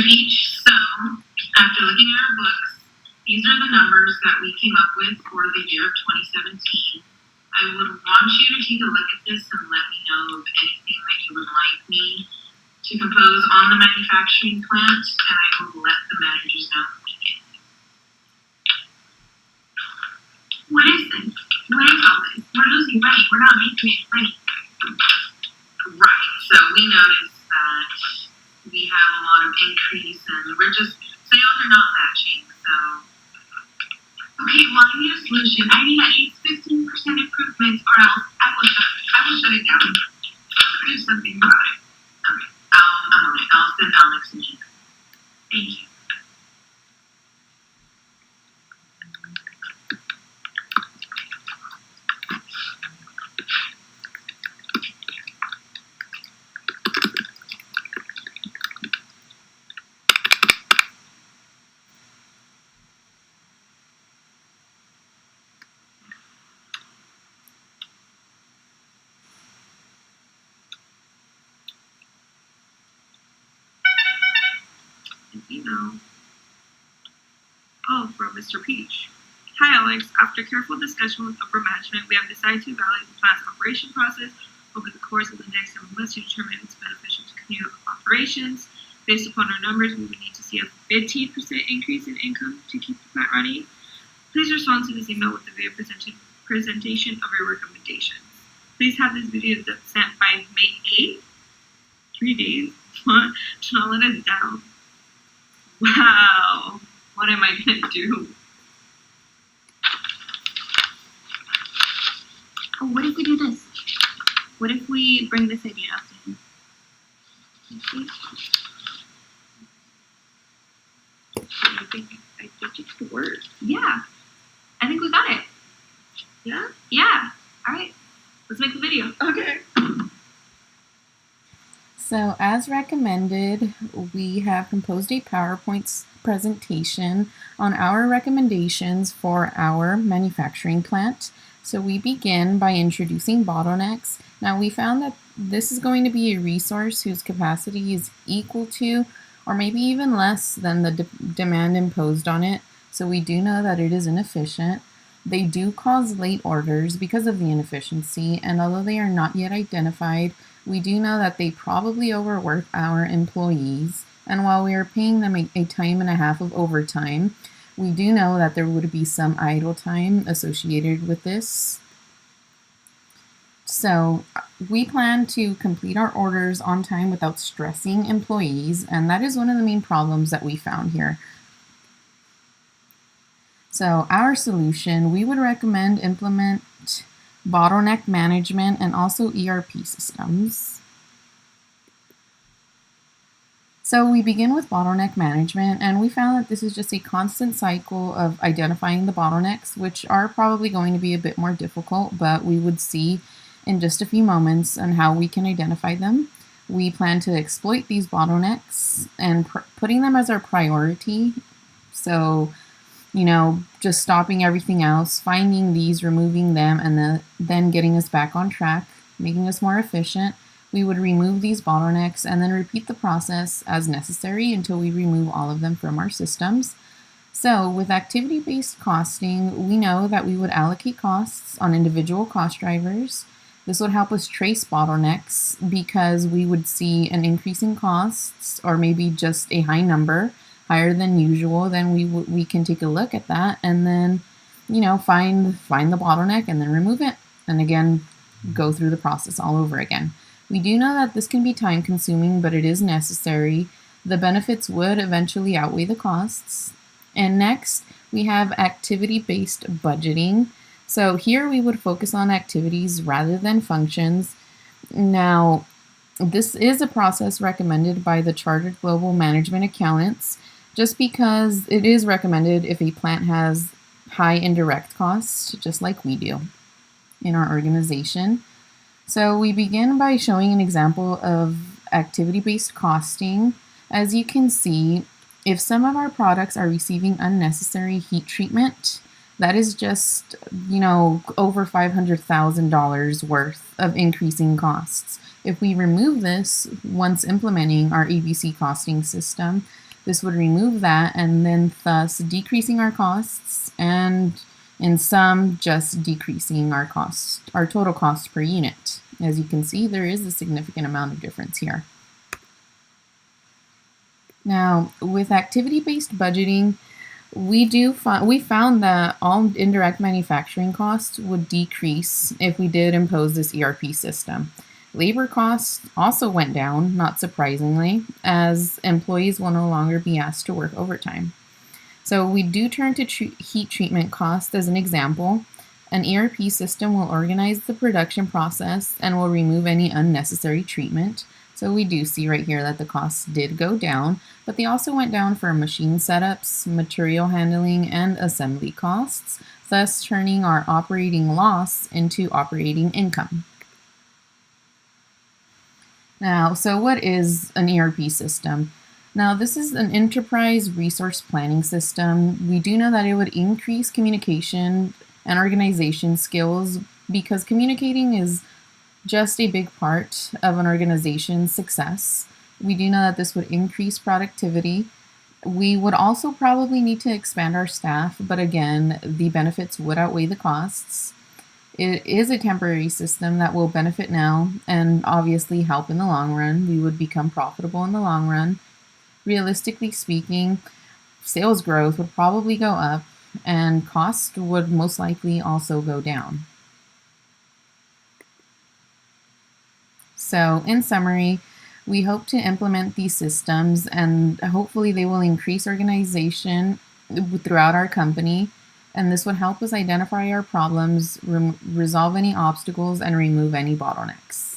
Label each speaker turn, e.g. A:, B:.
A: Peach, so after looking at our books, these are the numbers that we came up with for the year of 2017. I would want you to take a look at this and let me know of anything that you would like me to compose on the manufacturing plant, and I will let the managers know immediately.
B: What is this? What is all this? We're losing money. We're not making any money.
A: Right, so we noticed that we have a lot of increase and sales are not matching, so.
B: Okay, well, I need a solution. I need at least 15% improvements or else I will shut it down. Do something about it.
A: Okay, I'm on it. I'll send Alex an email.
B: Thank you.
C: From Mr. Peach. Hi Alex, after careful discussion with upper management, we have decided to evaluate the plant's operation process over the course of the next 7 months to determine if it's beneficial to continue operations. Based upon our numbers, we would need to see a 15% increase in income to keep the plant running. Please respond to this email with the video presentation of your recommendations. Please have this video sent by May 8th. 3 days. What? Do not let us down. Wow. What am I going to do?
B: Oh, what if we do this? What if we bring this idea up to him?
C: I think it could work.
B: Yeah. I think we got it.
C: Yeah?
B: Yeah. All right. Let's make the video.
C: Okay.
D: So as recommended, we have composed a PowerPoint presentation on our recommendations for our manufacturing plant. So we begin by introducing bottlenecks. Now we found that this is going to be a resource whose capacity is equal to or maybe even less than the demand imposed on it. So we do know that it is inefficient. They do cause late orders because of the inefficiency, and although they are not yet identified, we do know that they probably overwork our employees, and while we are paying them a time and a half of overtime, we do know that there would be some idle time associated with this. So we plan to complete our orders on time without stressing employees, and that is one of the main problems that we found here. So our solution, we would recommend implement bottleneck management and also ERP systems. So we begin with bottleneck management, and we found that this is just a constant cycle of identifying the bottlenecks, which are probably going to be a bit more difficult, but we would see in just a few moments on how we can identify them. We plan to exploit these bottlenecks and putting them as our priority. So, just stopping everything else, finding these, removing them, and then getting us back on track, making us more efficient. We would remove these bottlenecks and then repeat the process as necessary until we remove all of them from our systems. So with activity-based costing, we know that we would allocate costs on individual cost drivers. This would help us trace bottlenecks because we would see an increase in costs or maybe just a high number, higher than usual. Then we can take a look at that and then, find the bottleneck and then remove it. And again, go through the process all over again. We do know that this can be time consuming, but it is necessary. The benefits would eventually outweigh the costs. And next, we have activity-based budgeting. So here we would focus on activities rather than functions. Now, this is a process recommended by the Chartered Global Management Accountants, just because it is recommended if a plant has high indirect costs, just like we do in our organization. So we begin by showing an example of activity-based costing. As you can see, if some of our products are receiving unnecessary heat treatment, that is just, over $500,000 worth of increasing costs. If we remove this once implementing our ABC costing system, This would remove that and then thus decreasing our costs and in some just decreasing our total cost per unit. As you can see, there is a significant amount of difference here. Now, with activity-based budgeting, we found that all indirect manufacturing costs would decrease if we did impose this ERP system. Labor costs also went down, not surprisingly, as employees will no longer be asked to work overtime. So we do turn to heat treatment cost as an example. An ERP system will organize the production process and will remove any unnecessary treatment. So we do see right here that the costs did go down, but they also went down for machine setups, material handling, and assembly costs, thus turning our operating loss into operating income. Now, so what is an ERP system? Now, this is an enterprise resource planning system. We do know that it would increase communication and organization skills because communicating is just a big part of an organization's success. We do know that this would increase productivity. We would also probably need to expand our staff, but again, the benefits would outweigh the costs. It is a temporary system that will benefit now and obviously help in the long run. We would become profitable in the long run. Realistically speaking, sales growth would probably go up and cost would most likely also go down. So in summary, we hope to implement these systems and hopefully they will increase organization throughout our company, and this would help us identify our problems, resolve any obstacles, and remove any bottlenecks.